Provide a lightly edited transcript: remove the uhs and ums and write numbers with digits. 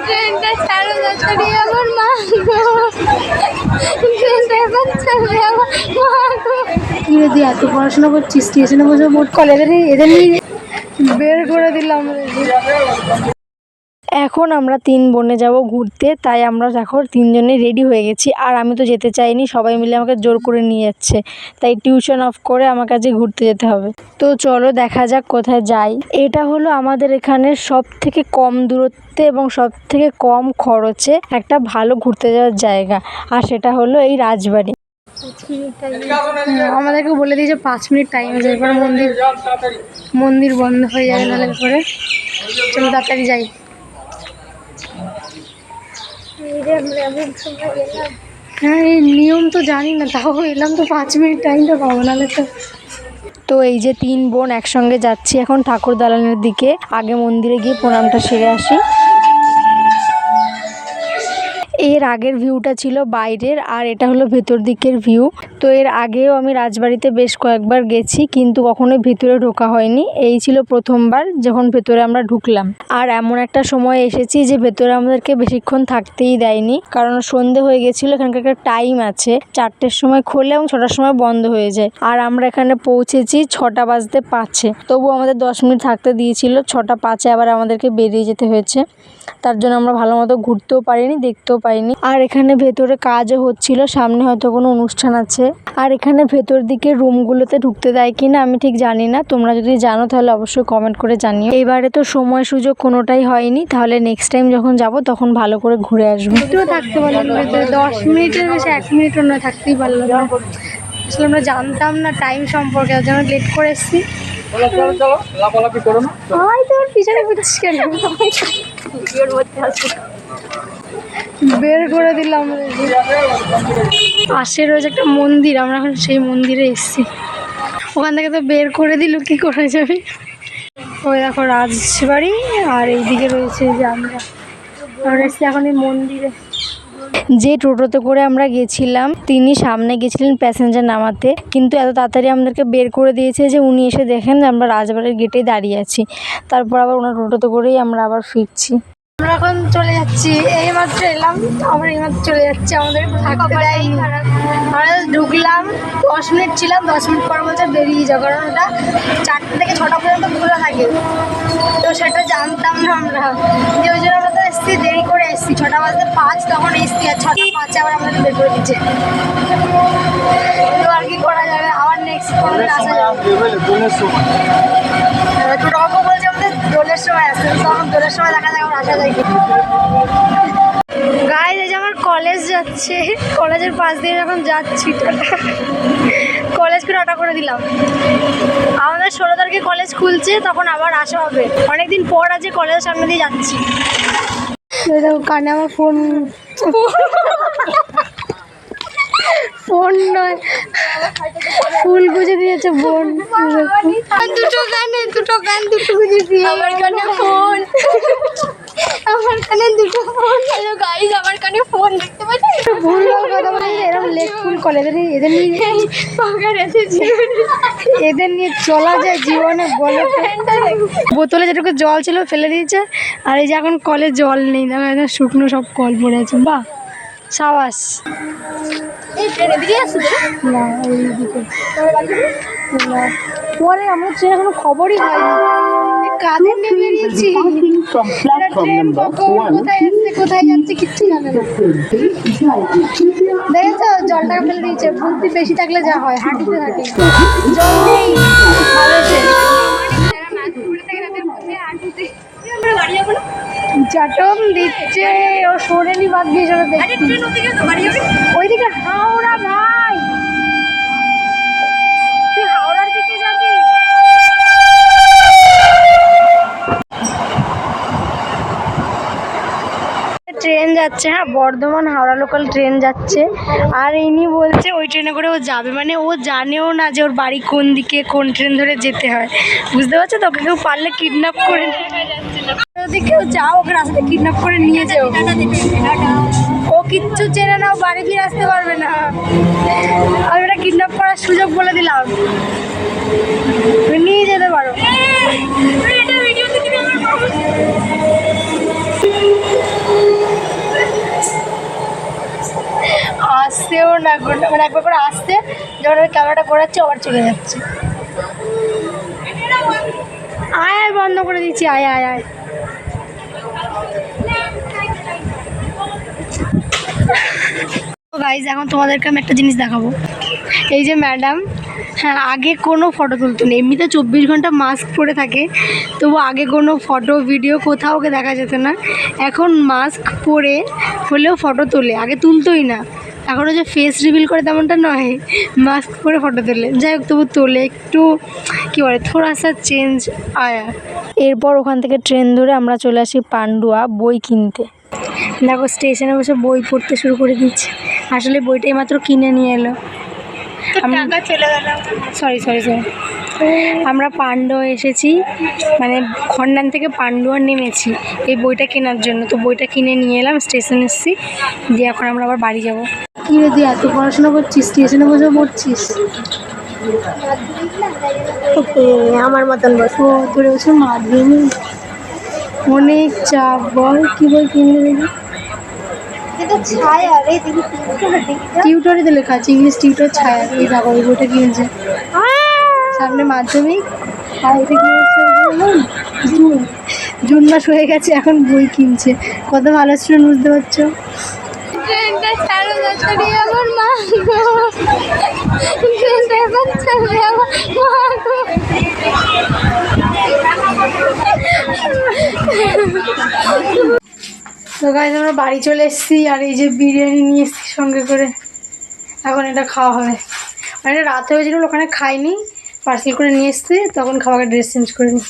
ট্রেনটা চালু তাড়াতাড়ি আমার মা ট্রেনটা এবার চলবে আমার মা কি রে এত পড়াশোনা করছিস স্টেশনে বসে মোট কলেজের এদের নিয়ে বের করে দিলাম। এখন আমরা 3 বোনে যাব ঘুরতে, তাই আমরা এখন 3 জনে রেডি হয়ে গেছি। আর আমি তো যেতে চাইনি, সবাই মিলে আমাকে জোর করে নিয়ে যাচ্ছে, তাই টিউশন অফ করে আমার কাছে ঘুরতে যেতে হবে। তো চলো দেখা যাক কোথায় যাই। এটা হলো আমাদের এখানে সব থেকে কম দূরত্বে এবং সব থেকে কম খরচে একটা ভালো ঘুরতে যাওয়ার জায়গা, আর সেটা হলো এই রাজবাড়ি। আমাদেরকে বলে দিয়েছে 5 মিনিট টাইম আছে, এরপর মন্দির বন্ধ হয়ে যাবে, নাহলে পরে চলো তাড়াতাড়ি যাই। হ্যাঁ এই নিয়ম তো জানি না, তাও এলাম তো 5 মিনিট টাইমটা পাবো, নাহলে তো এই যে 3 বোন একসঙ্গে যাচ্ছি এখন ঠাকুর দালানের দিকে। আগে মন্দিরে গিয়ে প্রণামটা সেরে আসি। এর আগের ভিউটা ছিল বাইরের, আর এটা হলো ভেতর দিকের ভিউ। তো এর আগেও আমি রাজবাড়িতে বেশ কয়েকবার গেছি, কিন্তু কখনোই ভেতরে ঢোকা হয়নি। এই ছিল প্রথমবার যখন ভেতরে আমরা ঢুকলাম। আর এমন একটা সময় এসেছি যে ভেতরে আমাদেরকে বেশিক্ষণ থাকতেই দেয়নি, কারণ সন্ধে হয়ে গেছিলো। এখানকার একটা টাইম আছে, 4টের সময় খোলে এবং 6টার সময় বন্ধ হয়ে যায়। আর আমরা এখানে পৌঁছেছি 6টা বাজতে 5-এ, তবু আমাদের 10 মিনিট থাকতে দিয়েছিল। 6টা 5-এ আবার আমাদেরকে বেরিয়ে যেতে হয়েছে, তার জন্য আমরা ভালো মতো ঘুরতেও পারিনি, দেখতেও পারিনি। আর এখানে ভেতরে কাজও হচ্ছিল, সামনে হয়তো কোনো অনুষ্ঠান আছে। আর এখানে ভেতর দিকে রুমগুলোতে ঢুকতে দেয় কিনা আমি ঠিক জানি না, তোমরা যদি জানো তাহলে অবশ্যই কমেন্ট করে জানিও। এবারে তো সময় সুযোগ কোনোটাই হয়নি, তাহলে নেক্সট টাইম যখন যাব তখন ভালো করে ঘুরে আসবো। একটুও থাকতে পারলাম ভেতরে, 10 মিনিটের বেশি 1 মিনিটও না থাকতেই পারলাম না। আসলে আমরা জানতাম না টাইম সম্পর্কে, ওর জন্য লেট করে এসেছি। তোর পিছনে বুঝছিস কেন, বের করে দিলাম। পাশে রয়েছে একটা মন্দির, আমরা এখন সেই মন্দিরে এসেছি। ওখান থেকে তো বের করে দিল, কি করা যাবে। ওই দেখো রাজবাড়ি, আর এইদিকে রয়েছে যে আমরা এসেছি এখন এই মন্দিরে। যে টোটোতে করে আমরা গেছিলাম তিনি সামনে গেছিলেন প্যাসেঞ্জার নামাতে, কিন্তু এত তাড়াতাড়ি আমাদেরকে বের করে দিয়েছে যে উনি এসে দেখেন আমরা রাজবাড়ির গেটেই দাঁড়িয়ে আছি। তারপর আবার ওনার টোটোতে করেই আমরা আবার ফিরছি। আমরা এখন চলে যাচ্ছি, এইমাত্র এলাম, আমরা এইমাত্র চলে যাচ্ছি, আমাদের থাকতে দেয়নি। আমরা ঢুকলাম, 10 মিনিট ছিলাম, 10 মিনিট পর বলছে বেরিয়ে যাও, কারণ ওটা 4টা থেকে 6টা পর্যন্ত খোলা থাকে। তো সেটা জানতাম না আমরা, যে ওই জন্য আমরা তো এসেছি, দেরি করে এসেছি। 6টা বাজতে 5 তখন এসেছি, আর 6টা 5-এ আবার আমাদের বের করে দিচ্ছে। তো আর কি করা যাবে, আবার নেক্সট কোনোদিন আসা যাবে। টোটো কাকু বলছে আমাদের দোলের সময় আসছে, তখন দোলের সময় দেখা যায় আমার আসা যায়। গাইজ এই যে আমার কলেজ যাচ্ছে, কলেজের পাশ দিয়ে যখন যাচ্ছি কলেজকে টাটা করে দিলাম। আমাদের 16 তারিখে কলেজ খুলছে, তখন আবার আসা হবে। অনেকদিন পর আজ কলেজের সামনে দিয়ে যাচ্ছি। কানে আমার ফোন নয়, ফুল গুজে দিয়েছে বোন। দুটো গান গুজে দিয়ে আমার কানে ফোন, আমার কানে দুটো ফোন। হ্যালো গাইস, আমার কানে ফোন দেখতে পাচ্ছেন? ভুল কথা বলে এরকম লেগ ফুল কলেজে এদের নিয়ে এদের নিয়ে চলা যায় জীবনে, বলো? বোতলে যেটুকু জল ছিল ফেলে দিয়েছে, আর এই যে এখন কলে জল নেই, দেখো একদম শুকনো সব কল পড়ে আছে। বাহ সাবাস। না ওইদিকে পরে আমরা ট্রেন এখনো খবরই হয়নি, কাদের নিয়ে বেরিয়েছি, ট্রেন কোথায় এসছে কোথায় যাচ্ছে কিচ্ছু জানে না। দেখেছো জলটাকে ফেলে দিয়েছে, বুদ্ধি বেশি থাকলে যা হয়, হাঁটতে থাকে। জল নেই, চাটন দিচ্ছে, ও শোনেনি, বাদ দিয়ে চলে দেখছি ওইদিকে হাওড়া। ভাই তুই হাওড়ার দিকে যাবি? ট্রেন যাচ্ছে, হ্যাঁ বর্ধমান হাওড়া লোকাল ট্রেন যাচ্ছে। আর ইনি বলছে ওই ট্রেনে করে ও যাবে, মানে ও জানেও না যে ওর বাড়ি কোন দিকে, কোন ট্রেন ধরে যেতে হয়, বুঝতে পারছো তো? কেউ পারলে কিডন্যাপ করে যদি কেউ যাও, ওকে রাস্তাতে কিডন্যাপ করে নিয়ে যাও। ও কিচ্ছু চেনে না, ও বাড়ি ফিরে আসতে পারবে না। আমি এটা কিডন্যাপ করার সুযোগ বলে দিলাম, নিয়ে যেতে পারো। আসছেও না, মানে একবার করে আসছে, যখন আমি ক্যামেরাটা ঘোরাচ্ছি আবার চলে যাচ্ছে। আয় আয়, বন্ধ করে দিচ্ছি, আয় আয় আয়। গাইজ এখন তোমাদেরকে আমি একটা জিনিস দেখাবো। এই যে ম্যাডাম, হ্যাঁ আগে কোনো ফটো তুলতো না, এমনিতে 24 ঘন্টা মাস্ক পরে থাকে, তবু আগে কোনো ফটো ভিডিও কোথাও ওকে দেখা যেত না। এখন মাস্ক পরে হলেও ফটো তোলে, আগে তুলতোই না। এখনও যে ফেস রিভিল করে তেমনটা নয়, মাস্ক পরে ফটো তোলে। যাই হোক, তবু তোলে, একটু কী বলে থোড়া সা চেঞ্জ আয়া। এরপর ওখান থেকে ট্রেন ধরে আমরা চলে আসি পান্ডুয়া বই কিনতে। দেখো স্টেশনে বসে বই পড়তে শুরু করে দিচ্ছে, আসলে বইটাই মাত্র কিনে নিয়ে এলো। টাকা চলে গেল, সরি সরি সরি। আমরা পান্ডুয়া এসেছি, মানে খন্ডান থেকে পান্ডুয়া নেমেছি এই বইটা কেনার জন্য। তো বইটা কিনে নিয়ে এলাম, স্টেশনে এসেছি, দিয়ে এখন আমরা আবার বাড়ি যাব। কী রে দিয়ে এত পড়াশোনা করছিস, স্টেশনে বসে পড়ছিস? আমার মতন বসো, তোর বসে মাধ্যমিক, অনেক চাপ। বল কী বই কিনলে দেখি? টিউটরিতে লেখা আছে, ইংলিশ টিউটর ছায়া। এই দেখো এই বইটা কিনেছে, সামনে মাধ্যমিক। আর এটা কিনেছে জুন মাস হয়ে গেছে, এখন বই কিনছে। কত ভালো স্টুডেন্ট, বুঝতে পারছো? আমার মা তো গাইজ আমরা বাড়ি চলে এসেছি, আর এই যে বিরিয়ানি নিয়ে এসেছি সঙ্গে করে, এখন এটা খাওয়া হবে। মানে রাত হয়েছিল, ওখানে খাইনি, পার্সেল করে নিয়ে এসেছি, তখন খাওয়াকে ড্রেস চেঞ্জ করে নিই।